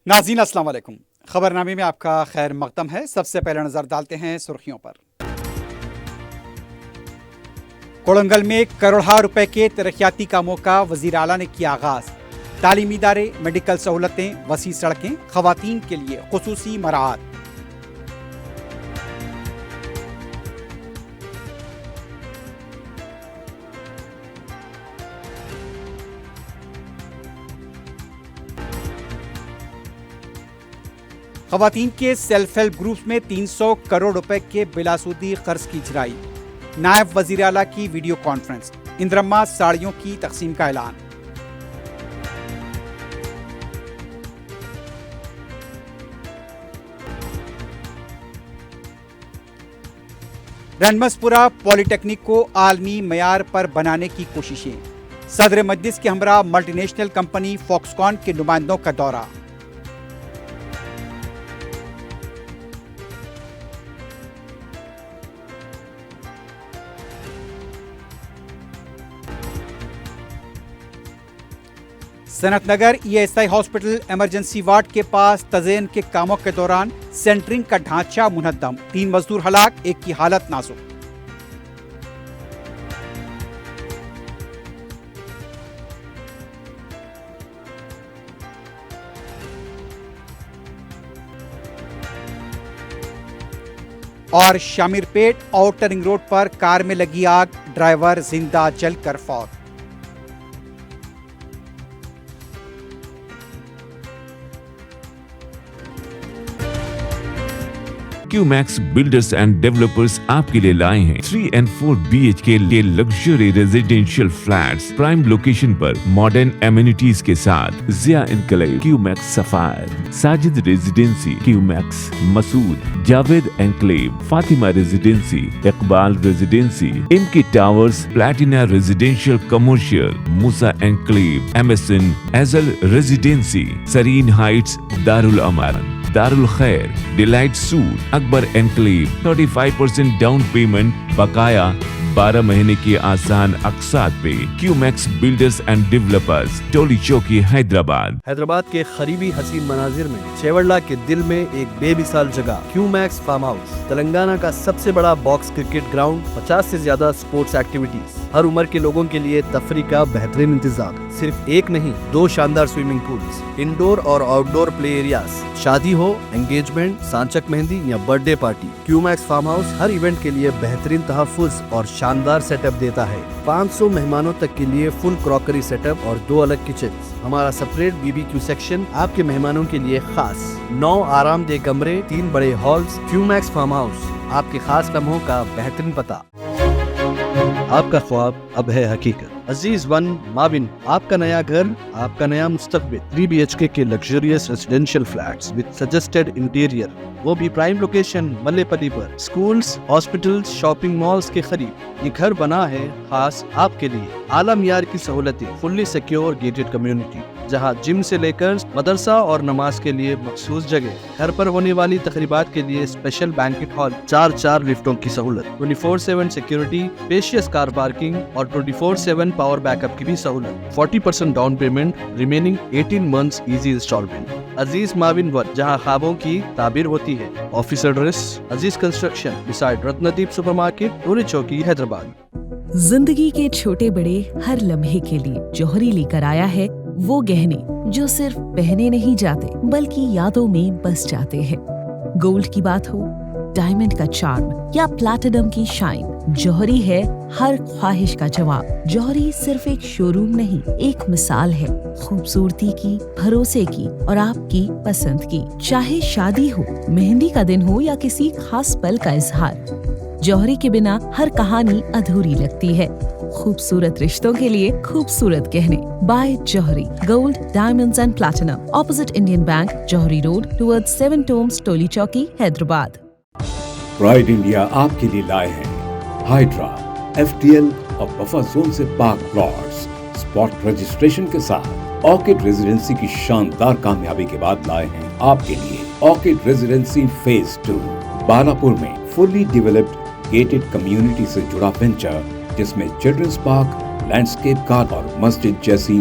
ناظرین السلام علیکم، خبرنامے میں آپ کا خیر مقدم ہے۔ سب سے پہلے نظر ڈالتے ہیں سرخیوں پر۔ کوڑنگل میں کروڑہا روپے کے ترقیاتی کاموں کا وزیر اعلیٰ نے کیا آغاز۔ تعلیمی ادارے، میڈیکل سہولتیں، وسیع سڑکیں، خواتین کے لیے خصوصی مراعات۔ خواتین کے سیلف ہیلپ گروپس میں 300 کروڑ روپے کے بلا سودی قرض کی اجرائی۔ نائب وزیر اعلیٰ کی ویڈیو کانفرنس۔ اندرما ساڑیوں کی تقسیم کا اعلان۔ رنمسپورہ پولی ٹیکنک کو عالمی معیار پر بنانے کی کوششیں۔ صدر مجلس کے ہمراہ ملٹی نیشنل کمپنی فاکس کان کے نمائندوں کا دورہ۔ صنعت Nagar E S I hospital emergency ward کے پاس تزئین کے کاموں کے دوران سینٹرنگ کا ڈھانچہ منہدم، 3 مزدور ہلاک، ایک کی حالت نازک۔ اور شامیر پیٹ آؤٹر رنگ روڈ پر کار میں لگی آگ، ڈرائیور زندہ جل کر فوت۔ کیو میکس بلڈرز اینڈ ڈیولپرز آپ کے لیے لائے ہیں 3 and 4 BHK کے luxury residential flats prime location پر ماڈرن ایمینٹیز کے ساتھ۔ Zia enclave, QMax sapphire, Sajid residency, QMax Masood, Javed enclave, Fatima residency, Iqbal residency, M K towers, Platina residential commercial, Musa enclave, MSN ایزل ریزیڈینسی، سرین ہائٹس، دارالامن، دارالخیر، delight suite, Akbar enclave, 35% down payment, بقایا 12 مہینے کی آسان اقساط پہ۔ QMax builders and developers, Toli Chowki, Hyderabad کے قریبی حسین مناظر میں چیوڑلہ کے دل میں ایک بے مثال جگہ، کیو میکس فارم ہاؤس، تلنگانہ کا سب سے بڑا باکس کرکٹ گراؤنڈ، 50 سے زیادہ سپورٹس ایکٹیویٹیز، ہر عمر کے لوگوں کے لیے تفریح کا بہترین انتظام۔ صرف ایک نہیں، 2 شاندار سوئمنگ پولز، انڈور اور آؤٹ ڈور پلے ایریاز، شادی ہو، انگیجمنٹ، سانچک مہندی یا برتھ ڈے پارٹی، کیو میکس فارم ہاؤس ہر ایونٹ کے لیے بہترین تحفظ اور شاندار سیٹ اپ دیتا ہے۔ 500 مہمانوں تک کے لیے فل کراکری سیٹ اپ اور 2 الگ کچنز۔ ہمارا سپریٹ BBQ سیکشن آپ کے مہمانوں کے لیے خاص، 9 آرام دہ کمرے، 3 بڑے ہالز۔ کیو میکس فارم ہاؤس، آپ کے خاص لمحوں کا بہترین پتہ۔ آپ کا خواب اب ہے حقیقت۔ عزیز ون مابن، آپ کا نیا گھر، آپ کا نیا مستقبل۔ 3 BHK کے luxurious residential flats with suggested interior, وہ بھی پرائم لوکیشن ملے پلی پر، سکولز، ہاسپٹلز، شاپنگ مالز کے قریب۔ یہ گھر بنا ہے خاص آپ کے لیے، اعلیٰ معیار کی سہولتیں، فلی سیکیور گیٹڈ کمیونٹی، جہاں جم سے لے کر مدرسہ اور نماز کے لیے مخصوص جگہ، گھر پر ہونے والی تقریبات کے لیے اسپیشل بینکٹ ہال، 4 لفٹوں کی سہولت، 24/7 سیکیورٹی، اسپیشیس کار پارکنگ اور 24/7 پاور بیک اپ کی بھی سہولت۔ 40% down payment, remaining 18 months easy installment. Aziz معاون ون، جہاں خوابوں کی تعبیر ہوتی ہے۔ Office address Aziz construction beside Ratandeep super market, Toli Chowki, Hyderabad. زندگی کے چھوٹے بڑے ہر لمحے کے لیے جوہری لے کر آیا ہے وہ گہنے جو صرف پہنے نہیں جاتے بلکہ یادوں میں بس جاتے ہیں۔ گولڈ کی بات ہو، ڈائمنڈ کا چارم یا پلاٹینم کی شائن، جوہری ہے ہر خواہش کا جواب۔ جوہری صرف ایک شو روم نہیں، ایک مثال ہے، خوبصورتی کی، بھروسے کی اور آپ کی پسند کی۔ چاہے شادی ہو، مہندی کا دن ہو یا کسی خاص پل کا اظہار، جوہری کے بنا ہر کہانی ادھوری لگتی ہے۔ خوبصورت رشتوں کے لیے خوبصورت گہنے، بائے جوہری، gold, diamonds and platinum, opposite Indian bank, جوہری روڈ، ٹورڈ 7 ٹومز، ٹولی چوکی، حیدرآباد۔ پرائڈ انڈیا آپ کے لیے لائے ہیں ہائیڈرا، FTL اور بفر زون سے پاک پلاٹس، اسپاٹ رجسٹریشن کے ساتھ۔ آرکڈ ریزیڈنسی کی شاندار کامیابی کے بعد لائے ہیں آپ کے لیے آرکڈ ریزیڈنسی فیز 2، بالاپور میں فلی ڈیولپڈ گیٹڈ کمیونٹی سے جڑا وینچر، جس میں چلڈرنس پارک، لینڈسکیپ گارڈن اور مسجد جیسی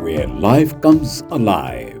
where life comes alive।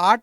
8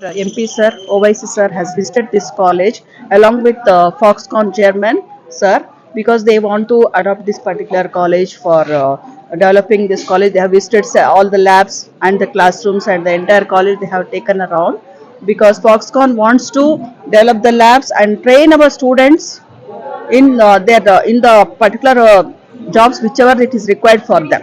MP sir, Owaisi sir has visited this college along with Foxconn chairman sir, because they want to adopt this particular college for developing this college. They have visited all the labs and the classrooms and the entire college they have taken around, because Foxconn wants to develop the labs and train our students in the particular jobs whichever it is required for them.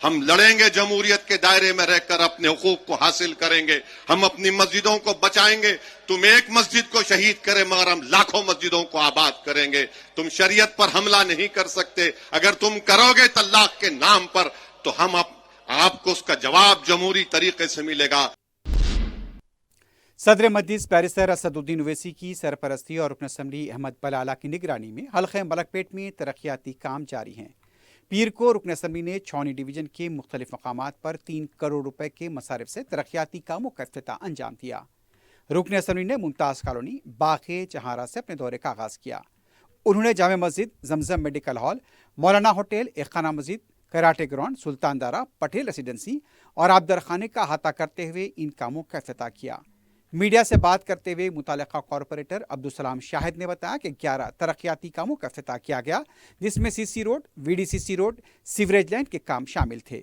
ہم لڑیں گے جمہوریت کے دائرے میں رہ کر اپنے حقوق کو حاصل کریں گے. ہم اپنی مسجدوں کو بچائیں گے. تم ایک مسجد کو شہید کرے مگر ہم لاکھوں مسجدوں کو آباد کریں گے. تم شریعت پر حملہ نہیں کر سکتے. اگر تم کرو گے طلاق کے نام پر تو ہم آپ کو اس کا جواب جمہوری طریقے سے ملے گا. صدر مجلس بیرسٹر اسد الدین اویسی کی سرپرستی اور رکن اسمبلی احمد بلالہ کی نگرانی میں حلقہ ملک پیٹ میں ترقیاتی کام جاری ہیں. پیر کو رکن اسمبلی نے چھاؤنی ڈویژن کے مختلف مقامات پر 3 کروڑ روپے کے مصارف سے ترقیاتی کاموں کا افتتاح انجام دیا. رکن اسمبلی نے ممتاز کالونی باغ چہارہ سے اپنے دورے کا آغاز کیا. انہوں نے جامع مسجد، زمزم میڈیکل ہال، مولانا ہوٹل، ایک خانہ مسجد، کراٹے گراؤنڈ، سلطان دارہ، پٹیل ریسیڈنسی اور آبدر خانے کا احاطہ کرتے ہوئے ان کاموں کا افتتاح کیا. میڈیا سے بات کرتے ہوئے متعلقہ کارپوریٹر عبدالسلام شاہد نے بتایا کہ 11 ترقیاتی کاموں کا افتتاح کیا گیا، جس میں CC road, VDCC road, sewerage line کے کام شامل تھے.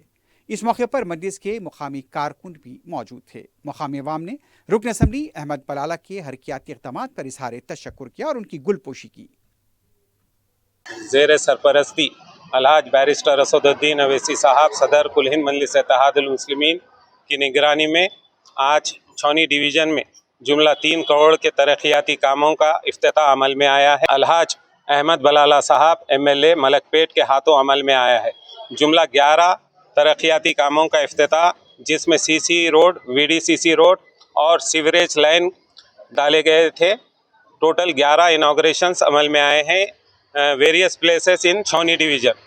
اس موقع پر مجلس کے مقامی کارکن بھی موجود تھے. مقامی عوام نے رکن اسمبلی احمد بلالہ کے حرکیاتی اقدامات پر اظہار تشکر کیا اور ان کی گل پوشی کی. زیر سرپرستی الحاج بیرسٹر اسد الدین اویسی صاحب صدر کل ہند مجلس اتحاد المسلمین کی نگرانی میں آج چھاؤنی ڈویژن میں جملہ 3 کروڑ کے ترقیاتی کاموں کا افتتاح عمل میں آیا ہے. الحاج احمد بلالہ صاحب MLA ملک پیٹ کے ہاتھوں عمل میں آیا ہے. جملہ 11 ترقیاتی کاموں کا افتتاح، جس میں CC روڈ، VDCC روڈ اور سیوریج لائن ڈالے گئے تھے. ٹوٹل 11 انوگریشنز عمل میں آئے ہیں ویریس پلیسز ان چھاؤنی ڈویژن.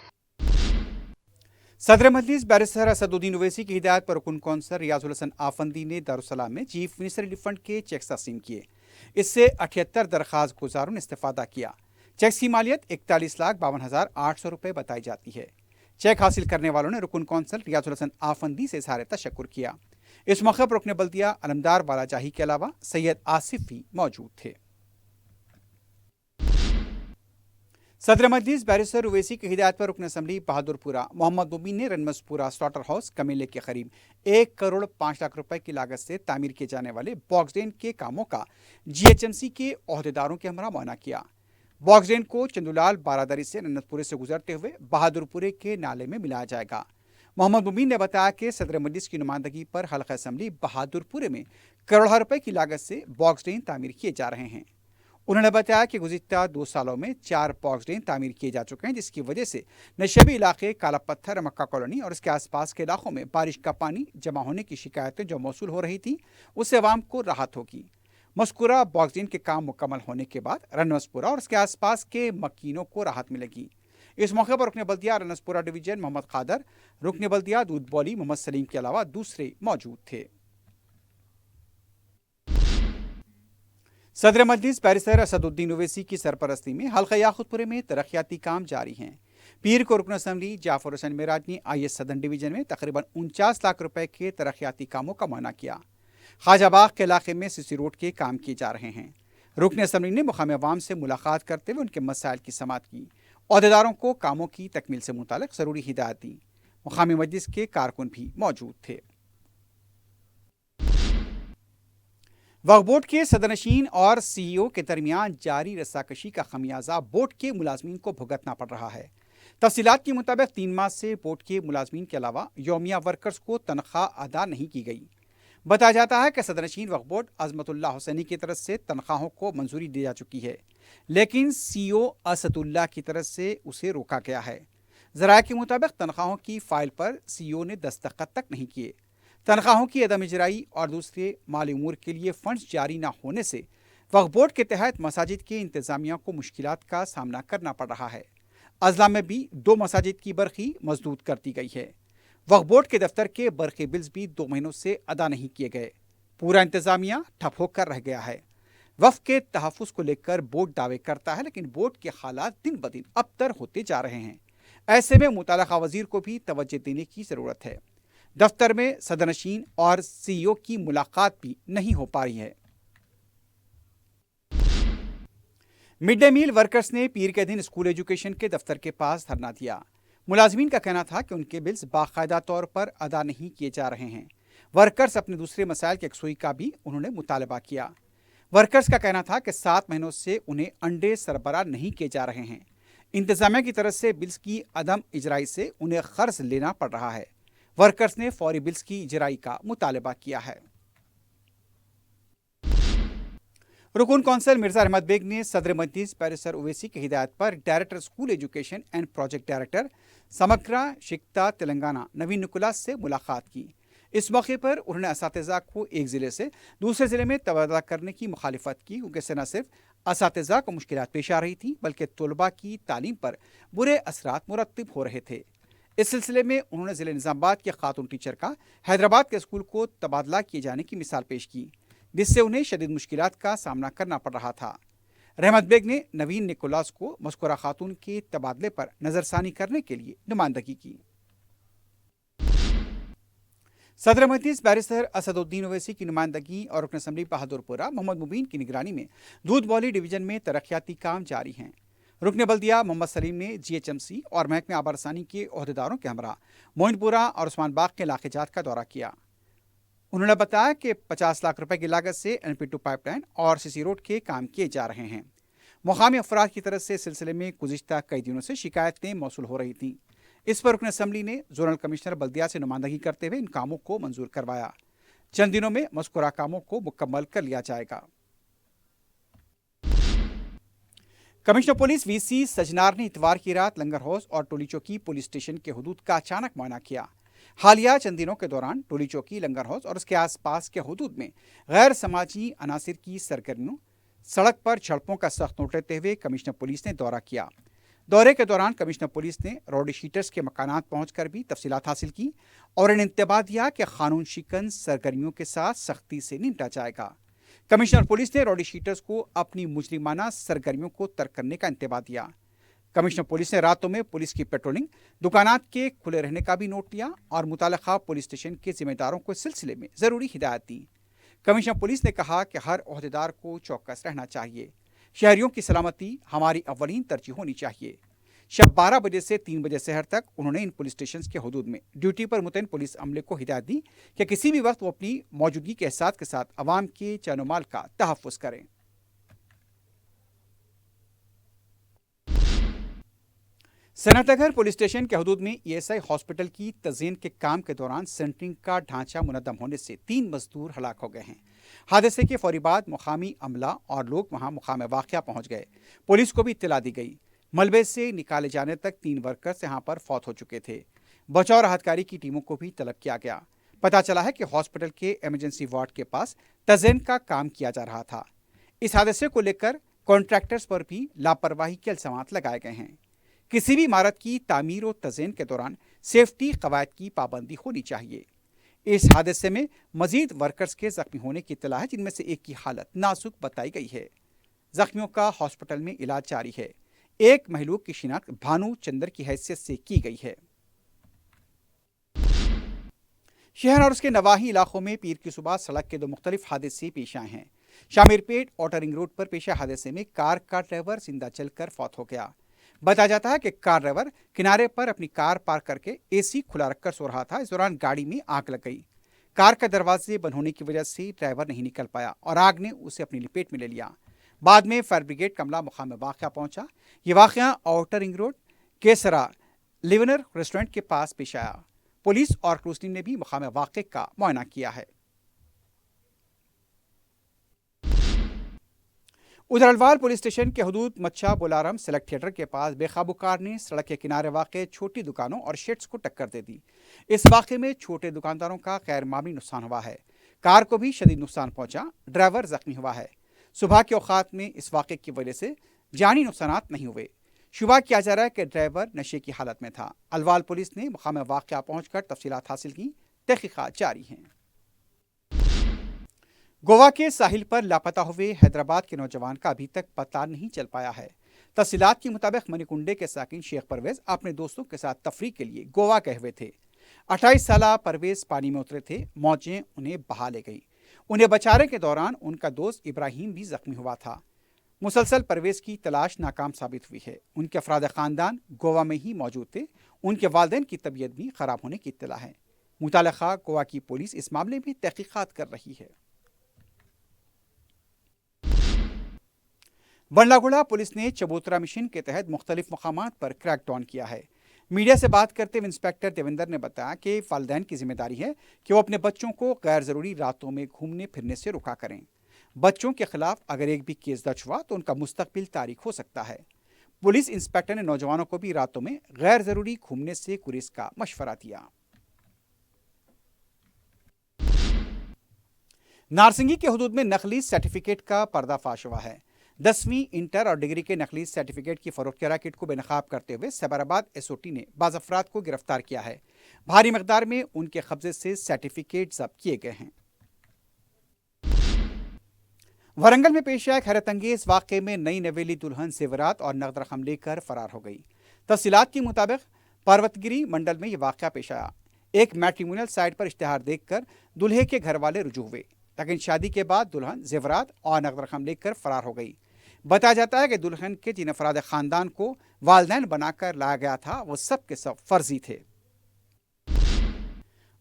صدر مجلس بیرسٹر اسد الدین اویسی کی ہدایت پر رکن کونسل ریاض الحسن آفندی نے دارالسلام میں چیف منسٹر ریلیف فنڈ کے چیکس تقسیم کیے. اس سے 78 درخواست گزاروں نے استفادہ کیا. چیکس کی مالیت 41,52,800 روپے بتائی جاتی ہے. چیک حاصل کرنے والوں نے رکن کونسل ریاض الحسن آفندی سے اظہار تشکر کیا. اس موقع پر رکن بلدیہ علمدار والا جاہی کے علاوہ سید آصف بھی موجود تھے. صدر مجلس بیرسٹر اویسی کی ہدایت پر رکن اسمبلی بہادر پورہ محمد مبین نے رنمز پورہ سلاٹر ہاؤس کمیلے کے قریب 1 کروڑ 5 لاکھ روپے کی لاگت سے تعمیر کیے جانے والے باکس ڈرین کے کاموں کا GHMC کے عہدیداروں کے ہمراہ معائنہ کیا. باکس ڈرین کو چندولال بارادری سے رنت پورے سے گزرتے ہوئے بہادر پورے کے نالے میں ملایا جائے گا. محمد مبین نے بتایا کہ صدر مجلس کی نمائندگی پر حلقہ اسمبلی بہادر پورے میں کروڑوں روپے کی لاگت سے باکس ڈرین تعمیر کیے جا رہے ہیں. انہوں نے بتایا کہ گزشتہ 2 سالوں میں 4 باکس ڈرین تعمیر کیے جا چکے ہیں، جس کی وجہ سے نشیبی علاقے کالا پتھر، مکہ کالونی اور اس کے آس پاس کے علاقوں میں بارش کا پانی جمع ہونے کی شکایتیں جو موصول ہو رہی تھیں اس سے عوام کو راحت ہوگی. مذکورہ باکس ڈرین کے کام مکمل ہونے کے بعد رنوزپورہ اور اس کے آس پاس کے مکینوں کو راحت ملے گی. اس موقع پر رکن بلدیہ رنوزپورہ ڈویژن محمد قادر، رکن بلدیہ دودھ بولی محمد سلیم کے علاوہ دوسرے موجود تھے. صدر مجلس بیرسٹر اسد الدین اویسی کی سرپرستی میں حلقہ یاقوت پورے میں ترقیاتی کام جاری ہیں. پیر کو رکن اسمبلی جعفر حسین معراج نے IS سدن ڈویژن میں تقریباً 49 لاکھ روپے کے ترقیاتی کاموں کا معائنہ کیا. خواجہ باغ کے علاقے میں CC روڈ کے کام کیے جا رہے ہیں. رکن اسمبلی نے مقامی عوام سے ملاقات کرتے ہوئے ان کے مسائل کی سماعت کی. عہدیداروں کو کاموں کی تکمیل سے متعلق ضروری ہدایت دی. مقامی مجلس کے کارکن بھی موجود تھے. وقف بورڈ کے صدرنشین اور CEO کے درمیان جاری رساکشی کا خمیازہ بورڈ کے ملازمین کو بھگتنا پڑ رہا ہے. تفصیلات کے مطابق 3 ماہ سے بورڈ کے ملازمین کے علاوہ یومیہ ورکرز کو تنخواہ ادا نہیں کی گئی. بتایا جاتا ہے کہ صدرنشین وقف بورڈ عظمت اللہ حسینی کی طرف سے تنخواہوں کو منظوری دی جا چکی ہے، لیکن CEO اسد اللہ کی طرف سے اسے روکا گیا ہے. ذرائع کے مطابق تنخواہوں کی فائل پر CEO نے دستخط تک نہیں کیے. تنخواہوں کی عدم اجرائی اور دوسرے مالی امور کے لیے فنڈز جاری نہ ہونے سے وقف بورڈ کے تحت مساجد کے انتظامیہ کو مشکلات کا سامنا کرنا پڑ رہا ہے. اضلاع میں بھی 2 مساجد کی برقی مسدود کر دی گئی ہے. وقف بورڈ کے دفتر کے برقی بلز بھی 2 مہینوں سے ادا نہیں کیے گئے. پورا انتظامیہ ٹھپ ہو کر رہ گیا ہے. وقف کے تحفظ کو لے کر بورڈ دعوے کرتا ہے، لیکن بورڈ کے حالات دن بدن ابتر ہوتے جا رہے ہیں. ایسے میں متعلقہ وزیر کو بھی توجہ دینے کی ضرورت ہے. دفتر میں صدرنشین اور CEO کی ملاقات بھی نہیں ہو پا رہی ہے. مڈ ڈے میل ورکرز نے پیر کے دن اسکول ایجوکیشن کے دفتر کے پاس دھرنا دیا. ملازمین کا کہنا تھا کہ ان کے بلز باقاعدہ طور پر ادا نہیں کیے جا رہے ہیں. ورکرز اپنے دوسرے مسائل کی یکسوئی کا بھی انہوں نے مطالبہ کیا. ورکرز کا کہنا تھا کہ 7 مہینوں سے انہیں انڈے سربراہ نہیں کیے جا رہے ہیں. انتظامیہ کی طرف سے بلز کی عدم اجرائی سے انہیں قرض لینا پڑ رہا ہے. ورکرز نے فوری بلز کی اجرائی کا مطالبہ کیا ہے۔ رکن کونسل مرزا احمد بیگ نے صدر مجلس بیرسٹر اویسی کی ہدایت پر director school education and project director Samagra Shiksha Telangana Naveen Nicholas سے ملاقات کی۔ اس موقع پر انہوں نے اساتذہ کو ایک ضلع سے دوسرے ضلع میں تبادلہ کرنے کی مخالفت کی، کیونکہ اس سے نہ صرف اساتذہ کو مشکلات پیش آ رہی تھیں بلکہ طلباء کی تعلیم پر برے اثرات مرتب ہو رہے تھے۔ اس سلسلے میں انہوں نے ضلع نظام آباد کے خاتون ٹیچر کا حیدرآباد کے اسکول کو تبادلہ کیے جانے کی مثال پیش کی، جس سے انہیں شدید مشکلات کا سامنا کرنا پڑ رہا تھا۔ رحمت بیگ نے نوین نکولاس کو مذکورہ خاتون کے تبادلے پر نظر ثانی کرنے کے لیے نمائندگی کی۔ صدر مجلس بیرسٹر اسد الدین اویسی کی نمائندگی اور رکن اسمبلی بہادر پورہ محمد مبین کی نگرانی میں دودھ بولی ڈویژن میں ترقیاتی کام جاری ہیں۔ رکن بلدیہ محمد سلیم نے جی ایچ ایم سی اور محکمہ آباد رسانی کے عہدیداروں کے ہمراہ موئن پورہ اور عثمان باغ کے علاقے جات کا دورہ کیا۔ انہوں نے بتایا کہ 50 لاکھ روپے کی لاگت سے LP2 پائپ لائن اور CC روڈ کے کام کیے جا رہے ہیں۔ مقامی افراد کی طرف سے اس سلسلے میں گزشتہ کئی دنوں سے شکایتیں موصول ہو رہی تھیں۔ اس پر رکن اسمبلی نے زونل کمشنر بلدیہ سے نمائندگی کرتے ہوئے ان کاموں کو منظور کروایا۔ چند دنوں میں مذکورہ کاموں کو مکمل کر لیا جائے گا۔ کمشنر پولیس VC سجنار نے اتوار کی رات لنگر ہاؤس اور ٹولی چوکی پولیس اسٹیشن کے حدود کا اچانک معائنہ کیا۔ حالیہ چند دنوں کے دوران ٹولی چوکی، لنگر ہاؤس اور اس کے آس پاس کے حدود میں غیر سماجی عناصر کی سرگرمیوں، سڑک پر جھڑپوں کا سخت نوٹ لیتے ہوئے کمشنر پولیس نے دورہ کیا۔ دورے کے دوران کمشنر پولیس نے روڈی شیٹرز کے مکانات پہنچ کر بھی تفصیلات حاصل کی اور انہیں انتباہ دیا کہ قانون شکن سرگرمیوں کے ساتھ سختی سے نمٹا جائے گا۔ کمشنر پولیس نے روڈی شیٹرز کو اپنی مجرمانہ سرگرمیوں کو ترک کرنے کا انتباہ دیا۔ کمشنر پولیس نے راتوں میں پولیس کی پیٹرولنگ، دکانات کے کھلے رہنے کا بھی نوٹ لیا اور متعلقہ پولیس اسٹیشن کے ذمہ داروں کو اس سلسلے میں ضروری ہدایت دی۔ کمشنر پولیس نے کہا کہ ہر عہدیدار کو چوکس رہنا چاہیے۔ شہریوں کی سلامتی ہماری اولین ترجیح ہونی چاہیے۔ شب 12 بجے سے 3 بجے سحر تک انہوں نے ان پولیس اسٹیشنز کے حدود میں ڈیوٹی پر متعین پولیس عملے کو ہدایت دی کہ کسی بھی وقت وہ اپنی موجودگی کے احساس کے ساتھ عوام کے جان و مال کا تحفظ کریں۔ صنعت نگر پولیس اسٹیشن کے حدود میں ESI ہاسپٹل کی تزئین کے کام کے دوران سینٹرنگ کا ڈھانچہ منہدم ہونے سے 3 مزدور ہلاک ہو گئے ہیں۔ حادثے کے فوری بعد مقامی عملہ اور لوگ وہاں مقام واقعہ پہنچ گئے۔ پولیس کو بھی اطلاع دی گئی۔ ملبے سے نکالے جانے تک 3 ورکرز یہاں پر فوت ہو چکے تھے۔ بچاؤ راحت کاری کی ٹیموں کو بھی طلب کیا گیا۔ پتہ چلا ہے کہ ہاسپٹل کے ایمرجنسی وارڈ کے پاس تزئین کا کام کیا جا رہا تھا۔ اس حادثے کو لے کر کانٹریکٹرز پر بھی لاپرواہی کے الزامات لگائے گئے ہیں۔ کسی بھی عمارت کی تعمیر و تزئین کے دوران سیفٹی قواعد کی پابندی ہونی چاہیے۔ اس حادثے میں مزید ورکرز کے زخمی ہونے کی اطلاع ہے، جن میں سے ایک کی حالت نازک بتائی گئی ہے۔ زخمیوں کا ہاسپٹل میں علاج جاری ہے۔ ایک مہلوک کی شناخت بھانو چندر کی حیثیت سے کی گئی ہے۔ شہر اور اس کے نواحی علاقوں میں پیر کی صبح سڑک کے 2 مختلف حادثے پیش آئے ہیں۔ شامیر پیٹ اوٹر رنگ روڈ پر پیش آئے حادثے میں کار کا ڈرائیور زندہ جل کر فوت ہو گیا۔ بتایا جاتا ہے کہ کار ڈرائیور کنارے پر اپنی کار پارک کر کے AC کھلا رکھ کر سو رہا تھا۔ اس دوران گاڑی میں آگ لگ گئی۔ کار کا دروازے بند ہونے کی وجہ سے ڈرائیور نہیں نکل پایا اور آگ نے اسے اپنی لپیٹ میں لے لیا۔ بعد میں فائر بریگیڈ کا عملہ مقام واقعہ پہنچا۔ یہ واقعہ outer ring road Keesara lunar restaurant کے پاس پیش آیا۔ پولیس اور کروز ٹیم نے بھی مقام واقعے کا معائنہ کیا ہے۔ ادھر الوال پولیس اسٹیشن کے حدود مچھا بولارم سلیکٹ تھیٹر کے پاس بے قابو کار نے سڑک کے کنارے واقع چھوٹی دکانوں اور شیڈز کو ٹکر دے دی۔ اس واقعے میں چھوٹے دکانداروں کا غیر معمولی نقصان ہوا ہے۔ کار کو بھی شدید نقصان پہنچا۔ ڈرائیور زخمی ہوا ہے۔ صبح کے اوقات میں اس واقعے کی وجہ سے جانی نقصانات نہیں ہوئے۔ شبہ کیا جا رہا ہے کہ ڈرائیور نشے کی حالت میں تھا۔ الوال پولیس نے مقام واقعہ پہنچ کر تفصیلات حاصل کی۔ تحقیقات جاری ہیں۔ گوا کے ساحل پر لاپتہ ہوئے حیدرآباد کے نوجوان کا ابھی تک پتہ نہیں چل پایا ہے۔ تفصیلات کے مطابق منی کنڈے کے ساکن شیخ پرویز اپنے دوستوں کے ساتھ تفریح کے لیے گوا گئے ہوئے تھے۔ 28 سالہ پرویز پانی میں اترے تھے۔ موجیں انہیں بہا لے گئی۔ انہیں بچانے کے دوران ان کا دوست ابراہیم بھی زخمی ہوا تھا۔ مسلسل پرویز کی تلاش ناکام ثابت ہوئی ہے۔ ان کے افراد خاندان گوا میں ہی موجود تھے۔ ان کے والدین کی طبیعت بھی خراب ہونے کی اطلاع ہے۔ متعلقہ گوا کی پولیس اس معاملے میں تحقیقات کر رہی ہے۔ بنڈلاگوڑا پولیس نے چبوترا مشن کے تحت مختلف مقامات پر کریک ڈاؤن کیا ہے۔ میڈیا سے بات کرتے ہوئے انسپیکٹر دیوندر نے بتایا کہ والدین کی ذمہ داری ہے کہ وہ اپنے بچوں کو غیر ضروری راتوں میں گھومنے پھرنے سے روکا کریں. بچوں کے خلاف اگر ایک بھی کیس درج ہوا تو ان کا مستقبل تاریک ہو سکتا ہے. پولیس انسپیکٹر نے نوجوانوں کو بھی راتوں میں غیر ضروری گھومنے سے گریز کا مشورہ دیا. نارسنگی کے حدود میں نقلی سرٹیفکیٹ کا پردہ فاش ہوا ہے. 10ویں انٹر اور ڈگری کے نقلی سرٹیفکیٹ کی فروخت کے ریکٹ کو بے نقاب کرتے ہوئے سیبرآباد SOT نے بعض افراد کو گرفتار کیا ہے. بھاری مقدار میں ان کے قبضے سے سرٹیفکیٹ ضبط کیے گئے ہیں. ورنگل میں پیش آئے حیرت انگیز واقعے میں نئی نویلی دلہن زیورات اور نقد رقم لے کر فرار ہو گئی. تفصیلات کے مطابق پروتگری منڈل میں یہ واقعہ پیش آیا. ایک میٹریمونیل سائٹ پر اشتہار دیکھ کر دلہے کے گھر والے رجوع ہوئے، لیکن شادی کے بعد دلہن زیورات اور نقد رقم لے کر فرار ہو گئی. بتایا جاتا ہے کہ دلہن کے جن افراد خاندان کو والدین بنا کر لایا گیا تھا وہ سب کے سب فرضی تھے.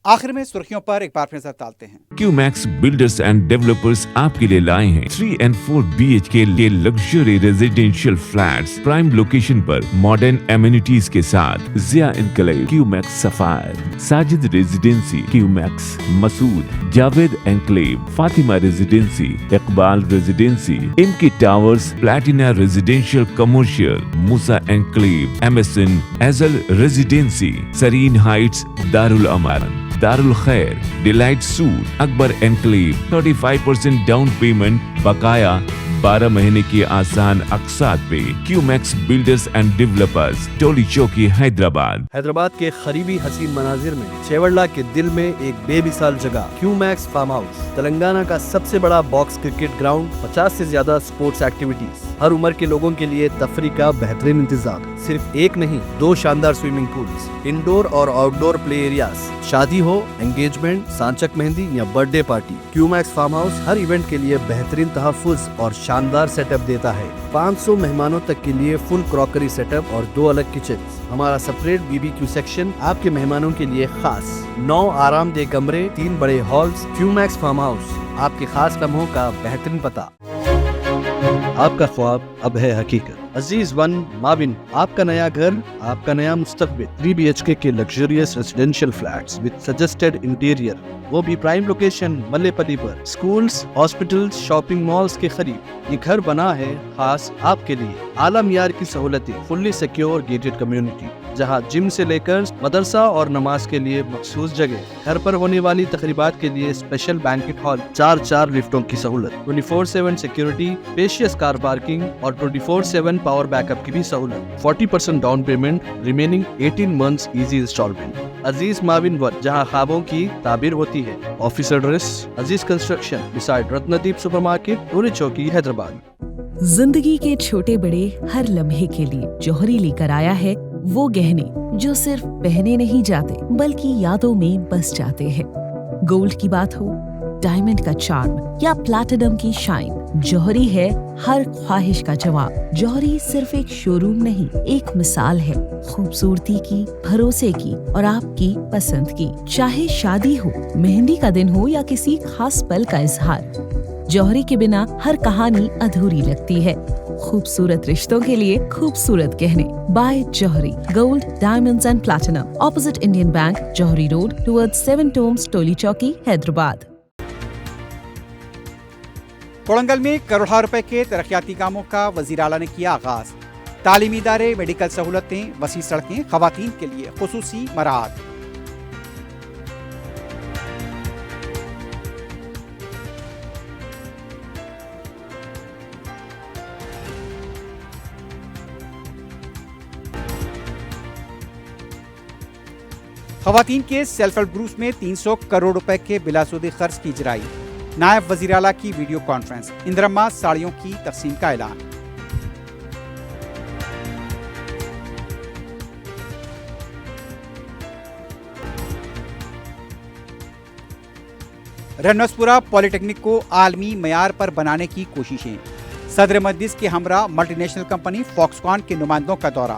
آخر میں سرخیوں پر ایک بار پھر نظر ڈالتے ہیں. QMax بلڈرز اینڈ ڈیولپرز آپ کے لیے لائے ہیں 3 and 4 BHK کے luxury residential flats prime location پر ماڈرن ایمینٹیز کے ساتھ. Zia enclave, QMax sapphire, Sajid residency, QMax Masood, Javed enclave, Fatima residency, Iqbal residency, MK towers, Platina residential commercial, Musa enclave, MSN ایزل ریزیڈینسی، سرین ہائٹس، دارالامن، دارالخیر، delight suite, Akbar enclave. 35% down payment بقایا 12 مہینے کی آسان اقساط پہ. QMax builders and developers, Toli Chowki, Hyderabad کے قریبی حسین مناظر میں چیوڑلہ کے دل میں ایک بے مثال جگہ QMax فارم ہاؤس، تلنگانہ کا سب سے بڑا باکس کرکٹ گراؤنڈ، 50 سے زیادہ سپورٹس ایکٹیویٹیز، ہر عمر کے لوگوں کے لیے تفریح کا بہترین انتظام. صرف ایک نہیں، 2 شاندار سوئمنگ پولز، انڈور اور آؤٹ ڈور پلے ایریاز. شادی ہو، انگیجمنٹ، سانچک مہندی یا birthday party, QMax farm house ہر ایونٹ کے لیے بہترین تحفظ اور شاندار سیٹ اپ دیتا ہے. 500 مہمانوں تک کے لیے فل کراکری سیٹ اپ اور 2 الگ کچنز. ہمارا سپریٹ BBQ سیکشن آپ کے مہمانوں کے لیے خاص. 9 آرام دہ کمرے، 3 بڑے ہالز. QMax فارم ہاؤس آپ کے خاص لمحوں کا بہترین پتہ. آپ کا خواب اب ہے حقیقت. عزیز ون مابن، آپ کا نیا گھر، آپ کا نیا مستقبل. 3 BHK کے luxurious residential flats with suggested interior, وہ بھی پرائم لوکیشن ملے پتی پر. سکولز، ہاسپٹلز، شاپنگ مالز کے قریب یہ گھر بنا ہے خاص آپ کے لیے. اعلیٰ معیار کی سہولتیں، فلی سیکیور گیٹڈ کمیونٹی جہاں جم سے لے کر مدرسہ اور نماز کے لیے مخصوص جگہ. گھر پر ہونے والی تقریبات کے لیے اسپیشل بینکٹ ہال، 4 لفٹوں کی سہولت، 24/7 سیکیورٹی، اسپیشیس کار پارکنگ اور 24/7 پاور بیک اپ کی بھی سہولت. 40% down payment, remaining 18 months easy installment. Aziz معاون ورک، جہاں خوابوں کی تعبیر ہوتی ہے. Office address Aziz construction beside Ratandeep super market, Toli Chowki, Hyderabad. زندگی کے چھوٹے بڑے ہر لمحے کے لیے جوہری لے کر آیا ہے وہ گہنے جو صرف پہنے نہیں جاتے بلکہ یادوں میں بس جاتے ہیں. گولڈ کی بات ہو، ڈائمنڈ کا چارم یا پلاٹینم کی شائن، جوہری ہے ہر خواہش کا جواب. جوہری صرف ایک شو روم نہیں، ایک مثال ہے خوبصورتی کی، بھروسے کی اور آپ کی پسند کی. چاہے شادی ہو، مہندی کا دن ہو یا کسی خاص پل کا اظہار، جوہری کے بنا ہر کہانی ادھوری لگتی ہے. خوبصورت رشتوں کے لیے خوبصورت گہنے بائے جوہری. Gold, diamonds and platinum, opposite Indian bank, جوہری روڈ ٹورڈ 7 ٹومز، ٹولی چوکی، حیدرآباد. کولنگل میں کروڑوں روپے کے ترقیاتی کاموں کا وزیر اعلیٰ نے کیا آغاز. تعلیمی ادارے، میڈیکل سہولتیں، وسیع سڑکیں، خواتین کے لیے خصوصی مراعات. خواتین کے سیلف ہیلپ گروپس میں 300 کروڑ روپے کے بلا سودی خرچ کی اجرائی. نائب وزیر اعلیٰ کی ویڈیو کانفرنس. اندرما ساڑیوں کی تقسیم کا اعلان. رنوسپورہ پولی ٹیکنک کو عالمی معیار پر بنانے کی کوششیں. صدر مجلس کے ہمراہ ملٹی نیشنل کمپنی فاکس کان کے نمائندوں کا دورہ.